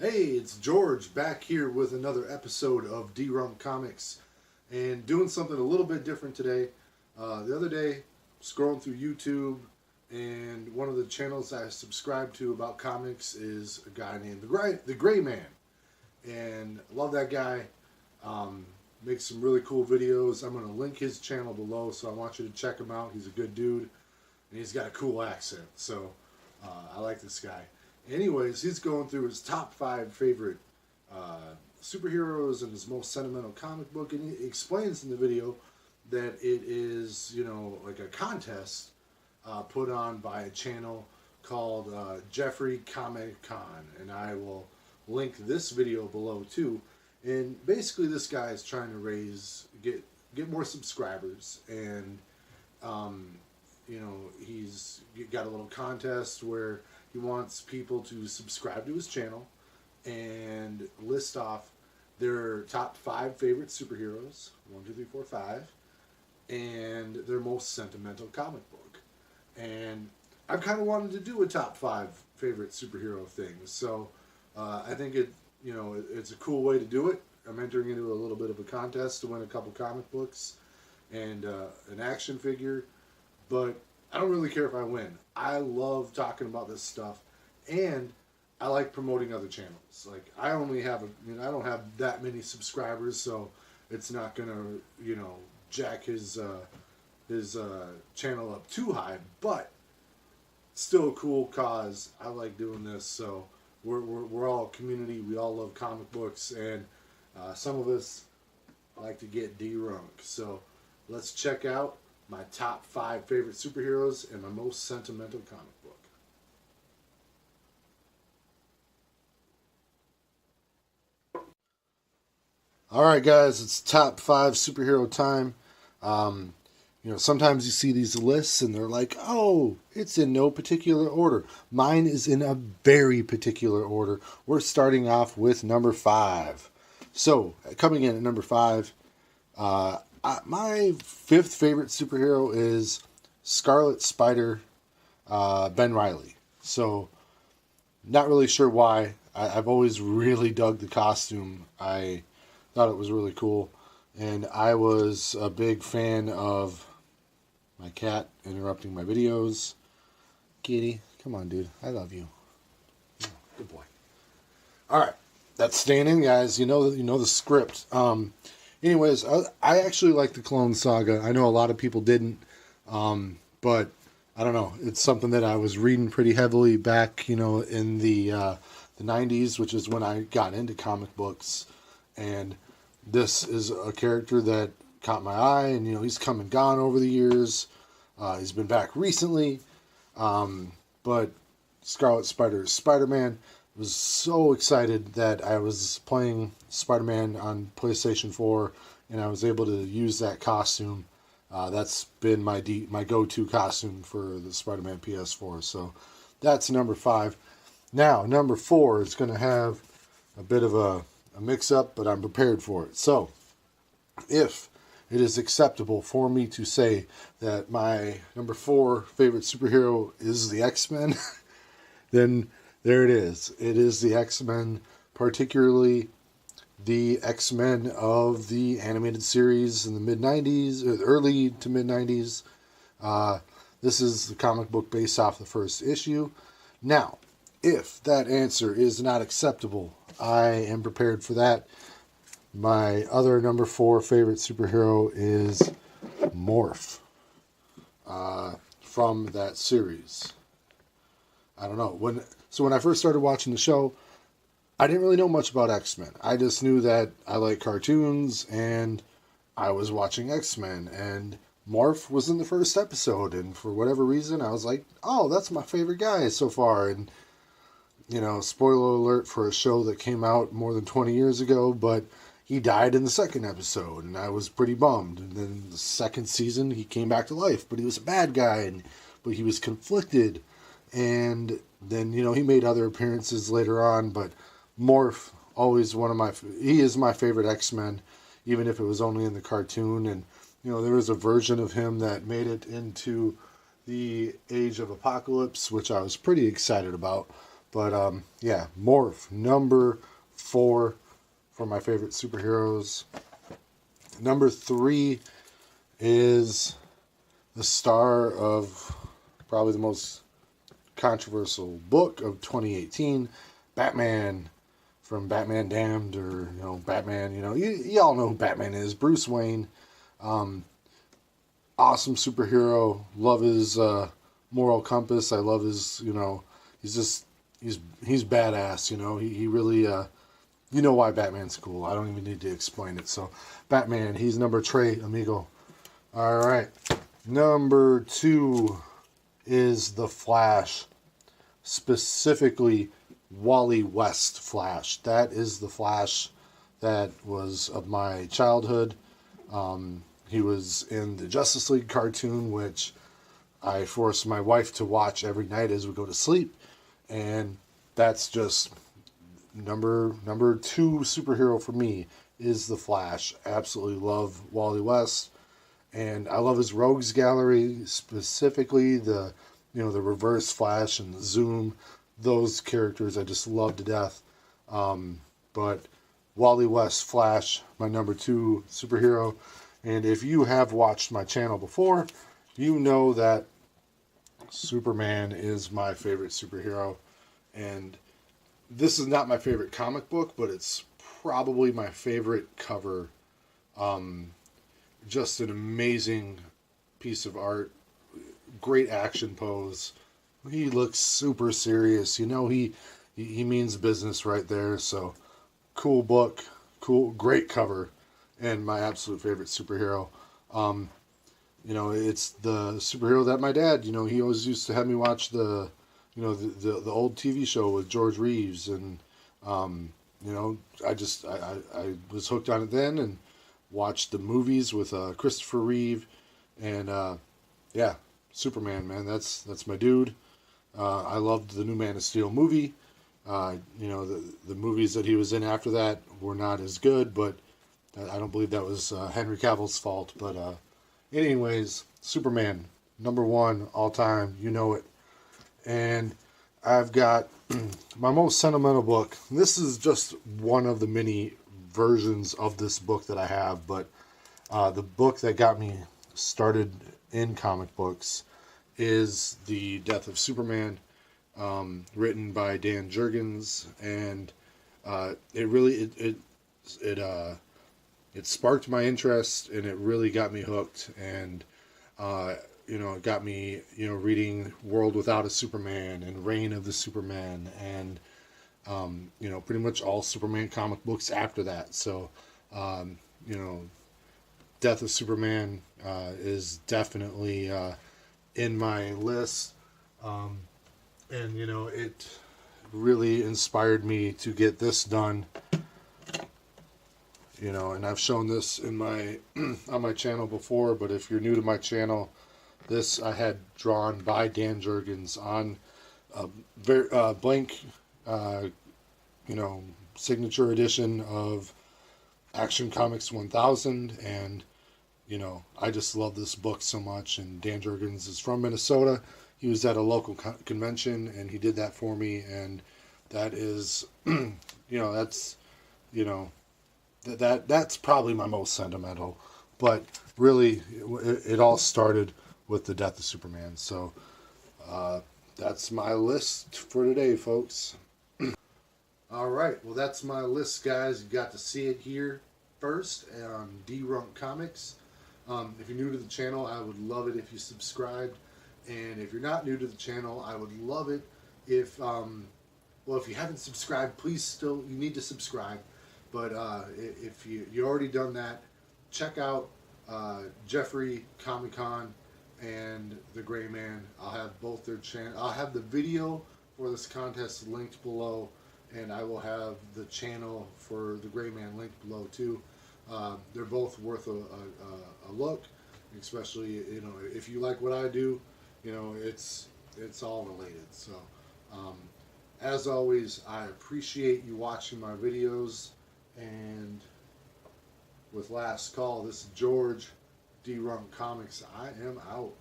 Hey, it's George back here with another episode of Dee Runk Comics and doing something a little bit different today. The other day, scrolling through YouTube, and one of the channels I subscribe to about comics is a guy named the Gray Man. And I love that guy. Makes some really cool videos. I'm going to link his channel below, so I want you to check him out. He's a good dude, and he's got a cool accent. So I like this guy. Anyways, he's going through his top 5 favorite superheroes and his most sentimental comic book, and he explains in the video that it is, like a contest put on by a channel called Jeffrey Comic Con, and I will link this video below too. And basically, this guy is trying to get more subscribers, and he's got a little contest where he wants people to subscribe to his channel and list off their top 5 favorite superheroes, 1, 2, 3, 4, 5, and their most sentimental comic book. And I've kind of wanted to do a top 5 favorite superhero thing, so I think it's a cool way to do it. I'm entering into a little bit of a contest to win a couple comic books and an action figure, but I don't really care if I win. I love talking about this stuff, and I like promoting other channels. Like, I only have I don't have that many subscribers, so it's not gonna jack his channel up too high. But still a cool cause. I like doing this, so we're all a community. We all love comic books, and some of us like to get Dee Runk. So let's check out my top 5 favorite superheroes and my most sentimental comic book. Alright guys, it's top 5 superhero time. Sometimes you see these lists and they're like, oh, it's in no particular order. Mine is in a very particular order. We're starting off with number 5. So, coming in at number 5, my 5th favorite superhero is Scarlet Spider, Ben Reilly. So, not really sure why. I've always really dug the costume. I thought it was really cool. And I was a big fan of my cat interrupting my videos. Kitty, come on, dude. I love you. Good boy. All right. That's staying in, guys. You know the script. Anyways, I actually like the Clone Saga. I know a lot of people didn't, but I don't know. It's something that I was reading pretty heavily back, in the 90s, which is when I got into comic books. And this is a character that caught my eye, and he's come and gone over the years. He's been back recently, but Scarlet Spider, Spider-Man. Was so excited that I was playing Spider-Man on PlayStation 4, and I was able to use that costume. That's been my go-to costume for the Spider-Man PS4. So that's number 5. Now, number 4 is going to have a bit of a mix-up, but I'm prepared for it. So, if it is acceptable for me to say that my number 4 favorite superhero is the X-Men, then there it is. It is the X-Men, particularly the X-Men of the animated series in the mid-90s, or early to mid-90s. This is the comic book based off the first issue. Now, if that answer is not acceptable, I am prepared for that. My other number 4 favorite superhero is Morph from that series. I don't know. When I first started watching the show, I didn't really know much about X-Men. I just knew that I like cartoons, and I was watching X-Men, and Morph was in the first episode, and for whatever reason, I was like, oh, that's my favorite guy so far. And, spoiler alert for a show that came out more than 20 years ago, but he died in the second episode, and I was pretty bummed. And then the second season, he came back to life, but he was a bad guy, but he was conflicted. And then, he made other appearances later on, but Morph, always he is my favorite X-Men, even if it was only in the cartoon. And, there was a version of him that made it into the Age of Apocalypse, which I was pretty excited about. But yeah, Morph, number 4 for my favorite superheroes. Number 3 is the star of probably the most controversial book of 2018, Batman, from Batman Damned, or Batman. Y'all know who Batman is. Bruce Wayne, awesome superhero. Love his moral compass. I love his. He's badass. He really. You know why Batman's cool. I don't even need to explain it. So, Batman, he's number 3, amigo. All right. Number 2 is The Flash. Specifically, Wally West Flash. That is the Flash that was of my childhood. He was in the Justice League cartoon, which I forced my wife to watch every night as we go to sleep. And that's just number 2 superhero for me is the Flash. Absolutely love Wally West, and I love his Rogues Gallery, specifically the Reverse Flash and the Zoom. Those characters I just love to death. But Wally West Flash, my number 2 superhero. And if you have watched my channel before, you know that Superman is my favorite superhero. And this is not my favorite comic book, but it's probably my favorite cover. Just an amazing piece of art. Great action pose. He looks super serious. He means business right there. So, cool book. Great cover. And my absolute favorite superhero. It's the superhero that my dad, he always used to have me watch the old TV show with George Reeves, and I was hooked on it then, and watched the movies with Christopher Reeve, and yeah, Superman, man, that's my dude. I loved the new Man of Steel movie. The movies that he was in after that were not as good, but I don't believe that was Henry Cavill's fault. But anyways, Superman, number 1 all time, you know it. And I've got my most sentimental book. This is just one of the many versions of this book that I have, but the book that got me started in comic books is The Death of Superman, written by Dan Jurgens, and it sparked my interest, and it really got me hooked, and it got me, reading World Without a Superman and Reign of the Superman, and, pretty much all Superman comic books after that. So, Death of Superman is definitely in my list. And, it really inspired me to get this done. And I've shown this in my on my channel before, but if you're new to my channel, this I had drawn by Dan Jurgens on a very blank, signature edition of Action Comics 1000, and I just love this book so much. And Dan Jurgens is from Minnesota. He was at a local convention, and he did that for me, and that is, that's probably my most sentimental. But really, it all started with The Death of Superman. So that's my list for today, folks. All right, well, that's my list, guys. You got to see it here first on Dee Runk Comics. If you're new to the channel, I would love it if you subscribed. And if you're not new to the channel, I would love it if, if you haven't subscribed, please you need to subscribe. But if you already done that, check out Jeffrey Comic-Con and The Gray Man. I'll have both their channel. I'll have the video for this contest linked below, and I will have the channel for The Gray Man linked below too. They're both worth a look, especially if you like what I do. It's all related. So as always, I appreciate you watching my videos. And with Last Call, this is George, Dee Runk Comics. I am out.